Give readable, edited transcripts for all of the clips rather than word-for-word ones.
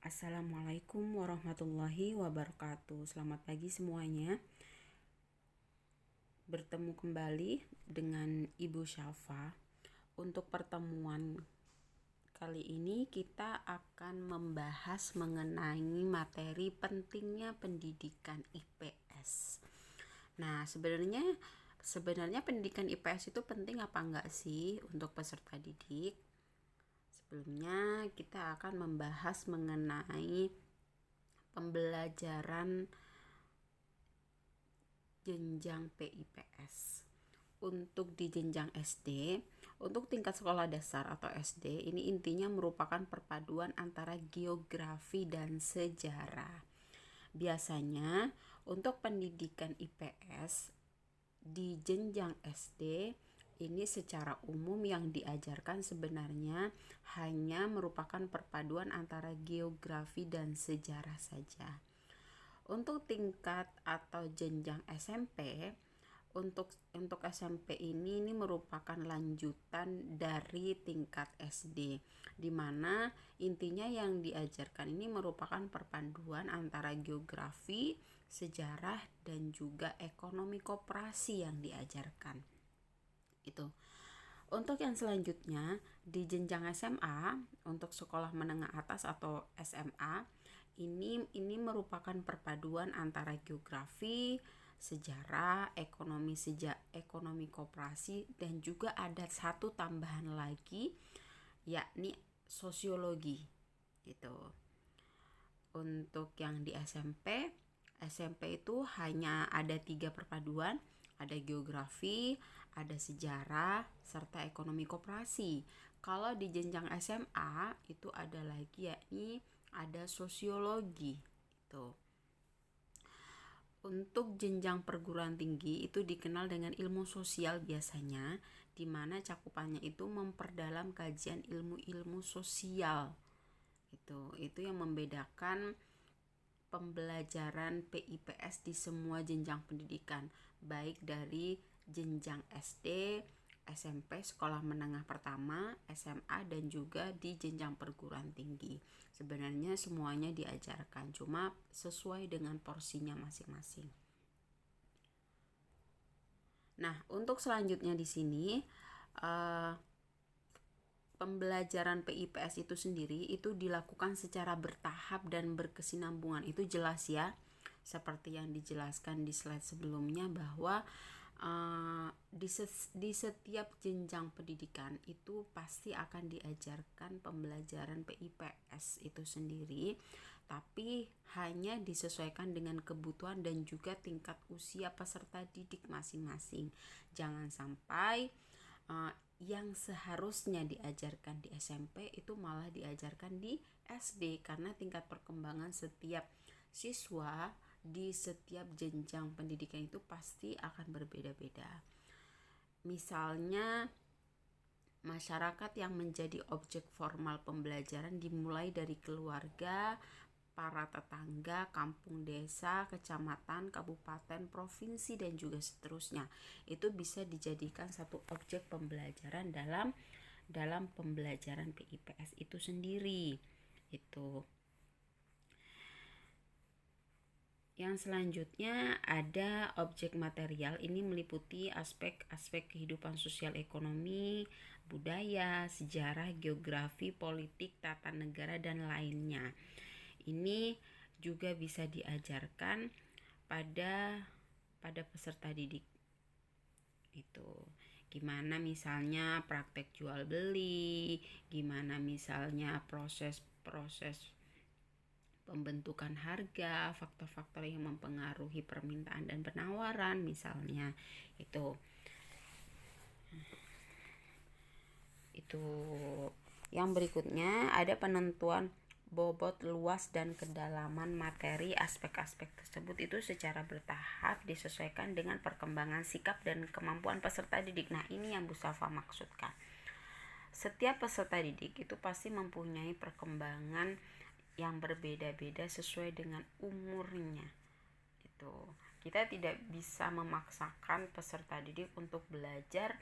Assalamualaikum warahmatullahi wabarakatuh. Selamat pagi semuanya. Bertemu kembali dengan Ibu Syafa. Untuk pertemuan kali ini kita akan membahas mengenai materi pentingnya pendidikan IPS. Nah, sebenarnya pendidikan IPS itu penting apa enggak sih untuk peserta didik? Sebelumnya kita akan membahas mengenai pembelajaran jenjang PIPS. Untuk di jenjang SD, untuk tingkat sekolah dasar atau SD, ini intinya merupakan perpaduan antara geografi dan sejarah. Biasanya untuk pendidikan IPS di jenjang SD ini secara umum yang diajarkan sebenarnya hanya merupakan perpaduan antara geografi dan sejarah saja. Untuk tingkat atau jenjang SMP, untuk SMP ini merupakan lanjutan dari tingkat SD, di mana intinya yang diajarkan ini merupakan perpaduan antara geografi, sejarah, dan juga ekonomi koperasi yang diajarkan. Itu. Untuk yang selanjutnya di jenjang SMA, untuk sekolah menengah atas atau SMA, ini merupakan perpaduan antara geografi, sejarah, ekonomi koperasi, dan juga ada satu tambahan lagi yakni sosiologi gitu. Untuk yang di SMP itu hanya ada 3 perpaduan, ada geografi, ada sejarah, serta ekonomi koperasi. Kalau di jenjang SMA itu ada lagi yakni ada sosiologi itu. Untuk jenjang perguruan tinggi itu dikenal dengan ilmu sosial biasanya, di mana cakupannya itu memperdalam kajian ilmu-ilmu sosial. Itu yang membedakan pembelajaran PIPS di semua jenjang pendidikan, baik dari jenjang SD, SMP, sekolah menengah pertama, SMA, dan juga di jenjang perguruan tinggi. Sebenarnya semuanya diajarkan, cuma sesuai dengan porsinya masing-masing. Nah, untuk selanjutnya di sini pembelajaran PIPS itu sendiri itu dilakukan secara bertahap dan berkesinambungan. Itu jelas ya, seperti yang dijelaskan di slide sebelumnya bahwa di setiap jenjang pendidikan itu pasti akan diajarkan pembelajaran PIPS itu sendiri, tapi hanya disesuaikan dengan kebutuhan dan juga tingkat usia peserta didik masing-masing. Jangan sampai yang seharusnya diajarkan di SMP itu malah diajarkan di SD, karena tingkat perkembangan setiap siswa di setiap jenjang pendidikan itu pasti akan berbeda-beda. Misalnya masyarakat yang menjadi objek formal pembelajaran dimulai dari keluarga, para tetangga, kampung desa, kecamatan, kabupaten, provinsi, dan juga seterusnya. Itu bisa dijadikan satu objek pembelajaran dalam pembelajaran PIPS itu sendiri. Itu. Yang selanjutnya ada objek material. Ini meliputi aspek-aspek kehidupan sosial ekonomi, budaya, sejarah, geografi, politik, tata negara, dan lainnya. Ini juga bisa diajarkan pada peserta didik. Itu gimana misalnya praktek jual beli, gimana misalnya proses pembentukan harga, faktor-faktor yang mempengaruhi permintaan dan penawaran misalnya. Itu yang berikutnya ada penentuan bobot, luas, dan kedalaman materi. Aspek-aspek tersebut itu secara bertahap disesuaikan dengan perkembangan sikap dan kemampuan peserta didik. Nah, ini yang Bu Safa maksudkan. Setiap peserta didik itu pasti mempunyai perkembangan yang berbeda-beda sesuai dengan umurnya. Kita tidak bisa memaksakan peserta didik untuk belajar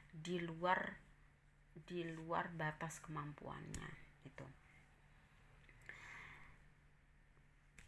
di luar batas kemampuannya.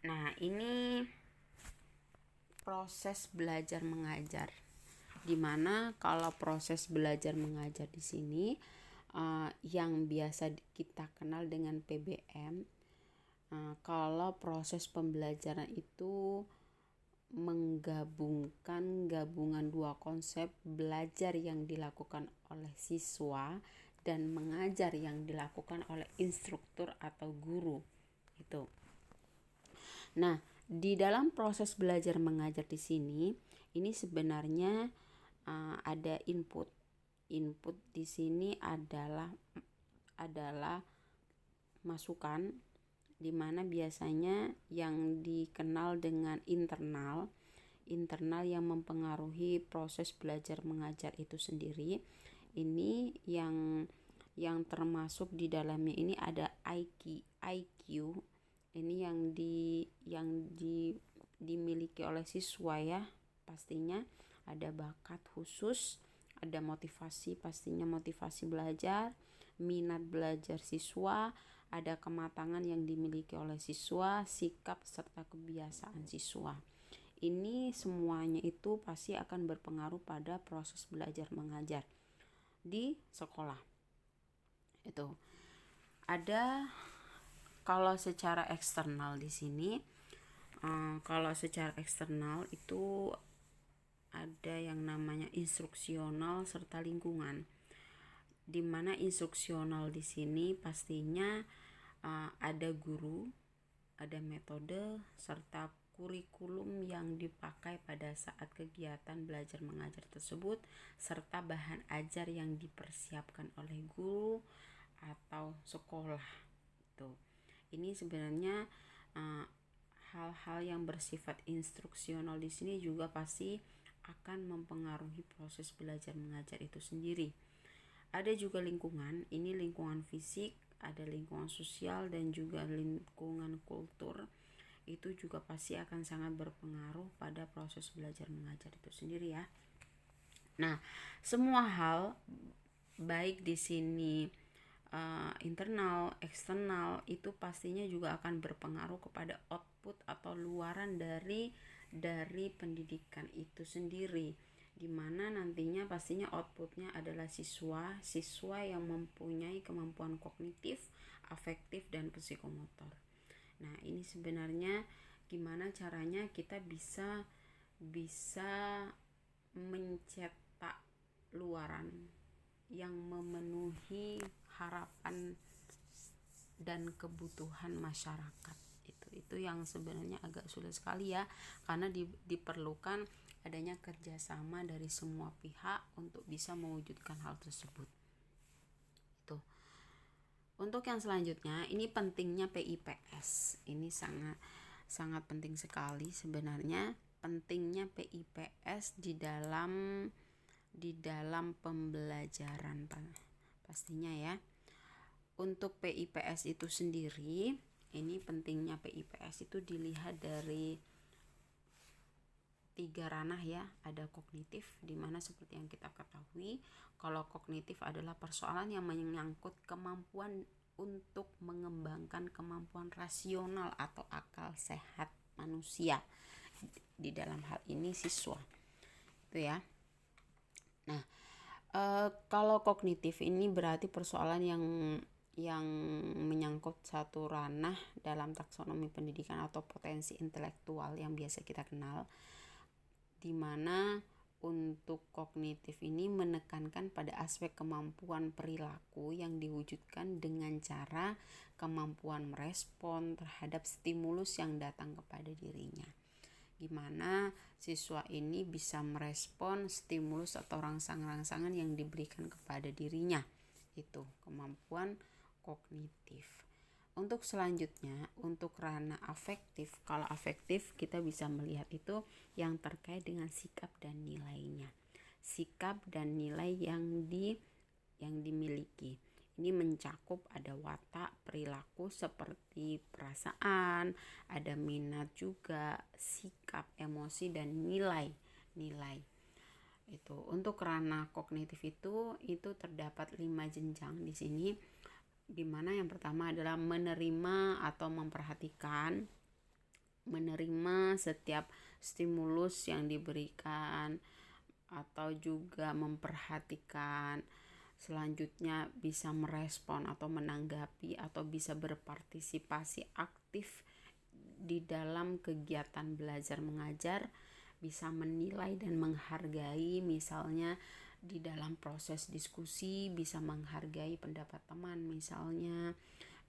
Nah, ini proses belajar mengajar. Dimana kalau proses belajar mengajar di sini yang biasa kita kenal dengan PBM, kalau proses pembelajaran itu menggabungkan dua konsep, belajar yang dilakukan oleh siswa dan mengajar yang dilakukan oleh instruktur atau guru itu. Nah, di dalam proses belajar mengajar di sini, ini sebenarnya ada input. Input di sini adalah masukan, di mana biasanya yang dikenal dengan internal yang mempengaruhi proses belajar mengajar itu sendiri. Ini yang termasuk di dalamnya ini ada IQ. Ini yang dimiliki oleh siswa ya. Pastinya ada bakat khusus, ada motivasi, pastinya motivasi belajar, minat belajar siswa, ada kematangan yang dimiliki oleh siswa, sikap serta kebiasaan siswa. Ini semuanya itu pasti akan berpengaruh pada proses belajar mengajar di sekolah. Itu ada kalau secara eksternal di sini, kalau secara eksternal itu ada yang namanya instruksional serta lingkungan. Di mana instruksional di sini pastinya ada guru, ada metode serta kurikulum yang dipakai pada saat kegiatan belajar mengajar tersebut, serta bahan ajar yang dipersiapkan oleh guru atau sekolah. Tuh. Ini sebenarnya hal-hal yang bersifat instruksional di sini juga pasti akan mempengaruhi proses belajar mengajar itu sendiri. Ada juga lingkungan, ini lingkungan fisik, ada lingkungan sosial dan juga lingkungan kultur. Itu juga pasti akan sangat berpengaruh pada proses belajar mengajar itu sendiri ya. Nah, semua hal baik di sini internal, eksternal itu pastinya juga akan berpengaruh kepada output atau luaran dari pendidikan itu sendiri, dimana nantinya pastinya outputnya adalah siswa yang mempunyai kemampuan kognitif, afektif, dan psikomotor. Nah, ini sebenarnya gimana caranya kita bisa mencetak luaran yang memenuhi harapan dan kebutuhan masyarakat. Itu yang sebenarnya agak sulit sekali ya, karena diperlukan adanya kerjasama dari semua pihak untuk bisa mewujudkan hal tersebut. Itu. Untuk yang selanjutnya, ini pentingnya PIPS. Ini sangat penting sekali sebenarnya, pentingnya PIPS di dalam pembelajaran pastinya ya. Untuk PIPS itu sendiri, ini pentingnya PIPS itu dilihat dari 3 ranah ya. Ada kognitif, dimana seperti yang kita ketahui, kalau kognitif adalah persoalan yang menyangkut kemampuan untuk mengembangkan kemampuan rasional atau akal sehat manusia, di dalam hal ini siswa itu ya. Nah, kalau kognitif ini berarti persoalan yang menyangkut satu ranah dalam taksonomi pendidikan atau potensi intelektual yang biasa kita kenal, di mana untuk kognitif ini menekankan pada aspek kemampuan perilaku yang diwujudkan dengan cara kemampuan merespon terhadap stimulus yang datang kepada dirinya. Gimana siswa ini bisa merespon stimulus atau rangsangan-rangsangan yang diberikan kepada dirinya. Itu kemampuan kognitif. Untuk selanjutnya, untuk ranah afektif, kalau afektif kita bisa melihat itu yang terkait dengan sikap dan nilainya. Sikap dan nilai yang dimiliki. Ini mencakup ada watak, perilaku seperti perasaan, ada minat juga, sikap, emosi, dan nilai. Itu untuk ranah kognitif itu terdapat 5 jenjang di sini, di mana yang pertama adalah menerima atau memperhatikan, menerima setiap stimulus yang diberikan, atau juga memperhatikan, selanjutnya bisa merespon atau menanggapi atau bisa berpartisipasi aktif di dalam kegiatan belajar mengajar, bisa menilai dan menghargai, misalnya di dalam proses diskusi bisa menghargai pendapat teman, misalnya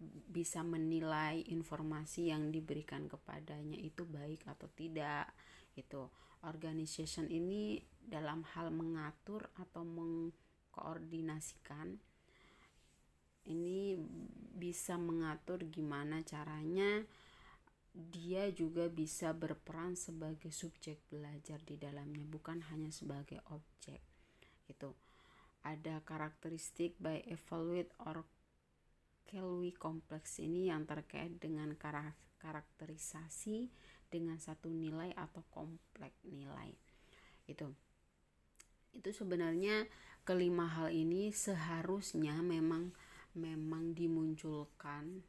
bisa menilai informasi yang diberikan kepadanya itu baik atau tidak. Itu organization ini dalam hal mengatur atau mengkoordinasikan, ini bisa mengatur gimana caranya dia juga bisa berperan sebagai subjek belajar di dalamnya, bukan hanya sebagai objek. Itu ada karakteristik by evaluate or Kelwi kompleks ini yang terkait dengan karakterisasi dengan satu nilai atau kompleks nilai. Itu sebenarnya kelima hal ini seharusnya memang dimunculkan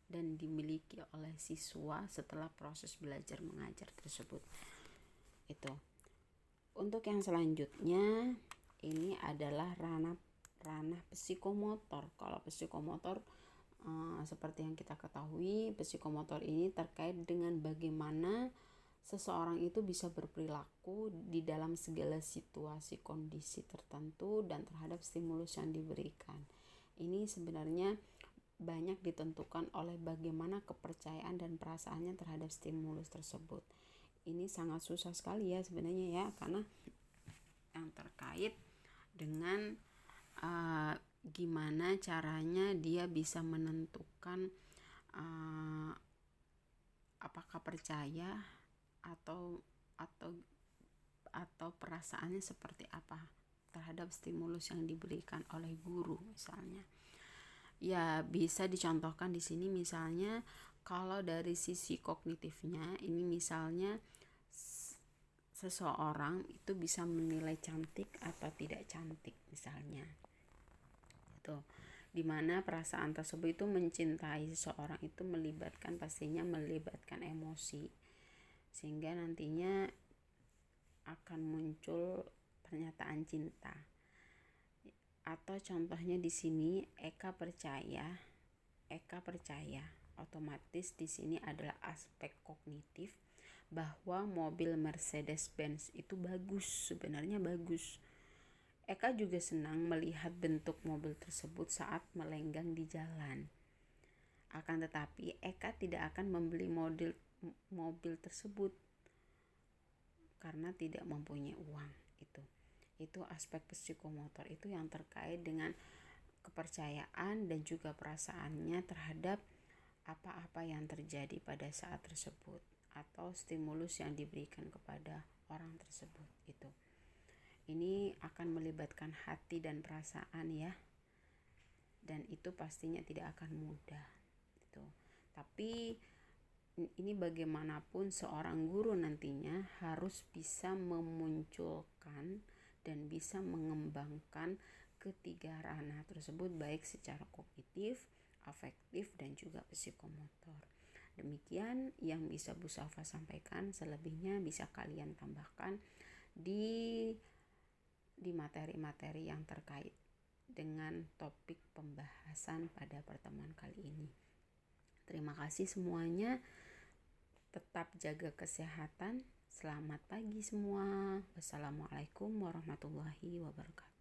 dan dimiliki oleh siswa setelah proses belajar mengajar tersebut. Itu. Untuk yang selanjutnya ini adalah ranah psikomotor. Kalau psikomotor seperti yang kita ketahui, psikomotor ini terkait dengan bagaimana seseorang itu bisa berperilaku di dalam segala situasi kondisi tertentu dan terhadap stimulus yang diberikan. Ini sebenarnya banyak ditentukan oleh bagaimana kepercayaan dan perasaannya terhadap stimulus tersebut. Ini sangat susah sekali ya sebenarnya ya, karena yang terkait dengan gimana caranya dia bisa menentukan apakah percaya atau perasaannya seperti apa terhadap stimulus yang diberikan oleh guru misalnya. Ya, bisa dicontohkan di sini misalnya kalau dari sisi kognitifnya, ini misalnya seseorang itu bisa menilai cantik atau tidak cantik misalnya. Itu dimana perasaan tersebut itu mencintai seseorang itu pastinya melibatkan emosi, sehingga nantinya akan muncul pernyataan cinta. Atau contohnya di sini Eka percaya, otomatis di sini adalah aspek kognitif bahwa mobil Mercedes-Benz itu sebenarnya bagus. Eka juga senang melihat bentuk mobil tersebut saat melenggang di jalan. Akan tetapi Eka tidak akan membeli mobil tersebut karena tidak mempunyai uang. Itu aspek psikomotor itu yang terkait dengan kepercayaan dan juga perasaannya terhadap apa-apa yang terjadi pada saat tersebut atau stimulus yang diberikan kepada orang tersebut. Ini akan melibatkan hati dan perasaan ya, dan itu pastinya tidak akan mudah. Tapi ini bagaimanapun seorang guru nantinya harus bisa memunculkan dan bisa mengembangkan ketiga ranah tersebut, baik secara kognitif, afektif, dan juga psikomotor. Demikian yang bisa Bu Safa sampaikan, selebihnya bisa kalian tambahkan di materi-materi yang terkait dengan topik pembahasan pada pertemuan kali ini. Terima kasih semuanya. Tetap jaga kesehatan. Selamat pagi semua. Wassalamualaikum warahmatullahi wabarakatuh.